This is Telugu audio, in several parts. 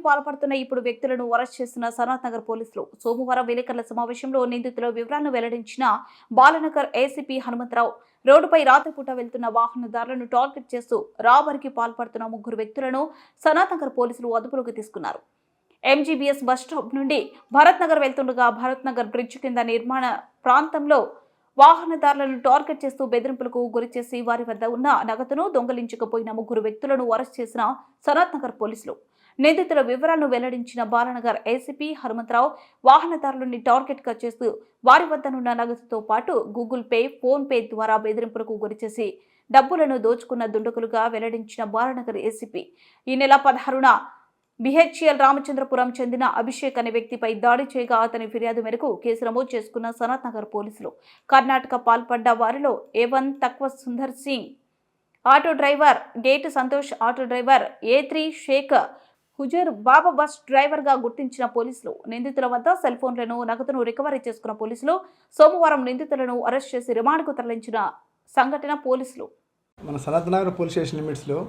పాల్పడుతున్న ఇప్పుడు వ్యక్తులను అరెస్ట్ చేసిన సనత్ నగర్ పోలీసులు. సోమవారం విలేకరుల సమావేశంలో నిందితుల వివరాలను వెల్లడించిన బాలనగర్ ఏసీపీ హనుమంతరావు రోడ్డుపై రాత్రిపూట వెళ్తున్న వాహనదారులను టార్గెట్ చేస్తూ రాబరికి పాల్పడుతున్న 3 వ్యక్తులను సనత్ నగర్ పోలీసులు అదుపులోకి తీసుకున్నారు. ఎంజీబీఎస్ బస్టాప్ నుండి భరత్ నగర్ వెళ్తుండగా భరత్ నగర్ బ్రిడ్జ్ కింద నిర్మాణ ప్రాంతంలో వాహనదారులను టార్గెట్ చేస్తూ బెదిరింపులకు గురిచేసి వారి వద్ద ఉన్న నగదును దొంగలించకపోయిన 3 వ్యక్తులను అరెస్ట్ చేసిన సనత్ నగర్ పోలీసులు. నిందితుల వివరాలను వెల్లడించిన బాలనగర్ ఏసీపీ హనుమంతరావు వాహనదారులని టార్గెట్ గా చేస్తూ వారి వద్దనున్న నగదుతో పాటు గూగుల్ పే, ఫోన్ పే ద్వారా బెదిరింపులకు గురిచేసి డబ్బులను దోచుకున్న దుండగులుగా వెల్లడించిన బాలనగర్ ఏసీపీ ఈ నెల 16న బిహెచ్ఎల్ రామచంద్రపురం చెందిన అభిషేక్ అనే వ్యక్తిపై దాడి చేయగా అతని ఫిర్యాదు మేరకు కేసు నమోదు చేసుకున్న సనత్ నగర్ పోలీసులు. కర్ణాటక పాల్పడ్డ వారిలో A1 తక్వ సుందర్ సింగ్ ఆటో డ్రైవర్, గేటు Santosh auto driver, A3 Shaik Huzur Baba bus driver గా గుర్తించిన పోలీసులు. నిందితుల వద్ద సెల్ ఫోన్లను, నగదును రికవరీ చేసుకున్న పోలీసులు సోమవారం నిందితులను అరెస్ట్ చేసి రిమాండ్కు తరలించిన సంఘటన పోలీసులు. మన సనత్ నగర్ పోలీస్ స్టేషన్ లిమిట్స్లో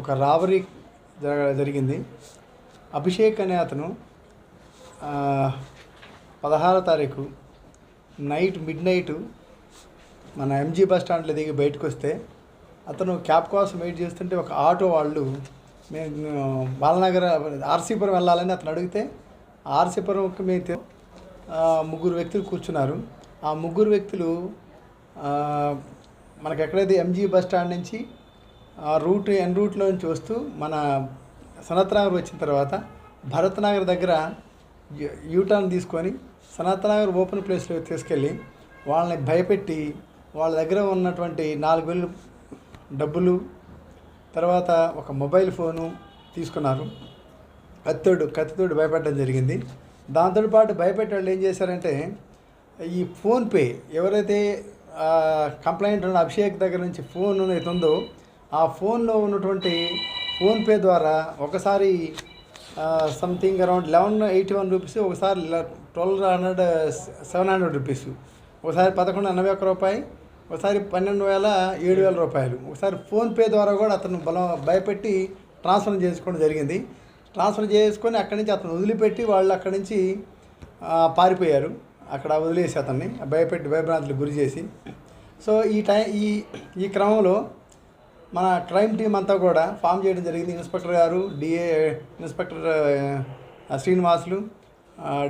ఒక రాబరీ జరిగింది. అభిషేక్ అనే అతను 16వ తారీఖు మిడ్ నైట్ మన ఎంజీ బస్ స్టాండ్లో దిగి బయటకు వస్తే అతను క్యాబ్ కోసం వెయిట్ చేస్తుంటే ఒక ఆటో వాళ్ళు మేము బాలనగర్ ఆర్సీపురం వెళ్ళాలని అతను అడిగితే ఆర్సీపురంకి మేము 3 వ్యక్తులు కూర్చున్నారు. ఆ 3 వ్యక్తులు మనకు ఎక్కడైతే ఎంజీ బస్ స్టాండ్ నుంచి ఎన్ రూట్లో నుంచి వస్తూ మన సనత్ నగర్ వచ్చిన తర్వాత భరత్ నగర్ దగ్గర యూటర్న్ తీసుకొని సనత్ నగర్ ఓపెన్ ప్లేస్లో తీసుకెళ్ళి వాళ్ళని భయపెట్టి వాళ్ళ దగ్గర ఉన్నటువంటి 4,000 డబ్బులు, తర్వాత ఒక మొబైల్ ఫోను తీసుకున్నారు. కత్తితోటి భయపెట్టడం జరిగింది. దాంతోపాటు భయపెట్టే వాళ్ళు ఏం చేశారంటే ఈ ఫోన్పే ఎవరైతే కంప్లైంట్ ఉన్న అభిషేక్ దగ్గర నుంచి ఫోన్ అయితే ఉందో ఆ ఫోన్లో ఉన్నటువంటి ఫోన్పే ద్వారా ఒకసారి సంథింగ్ అరౌండ్ 1181 రూపీస్, ఒకసారి 700 రూపీస్, ఒకసారి 1181 రూపాయి, ఒకసారి 12,700 రూపాయలు, ఒకసారి ఫోన్పే ద్వారా కూడా అతను భయపెట్టి ట్రాన్స్ఫర్ చేసుకోవడం జరిగింది. ట్రాన్స్ఫర్ చేసుకొని అక్కడి నుంచి అతను వదిలిపెట్టి వాళ్ళు అక్కడి నుంచి పారిపోయారు. అక్కడ వదిలేసి అతన్ని భయపెట్టి భయభ్రాంతులకు గురి చేసి. సో ఈ క్రమంలో మన క్రైమ్ టీం అంతా కూడా ఫామ్ చేయడం జరిగింది. ఇన్స్పెక్టర్ గారు, inspector Srinivasulu,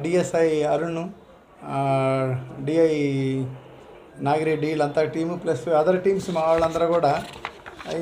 DSI Arun, DI Nagireddy, వీళ్ళంతా టీము ప్లస్ అదర్ టీమ్స్ మా వాళ్ళందరూ కూడా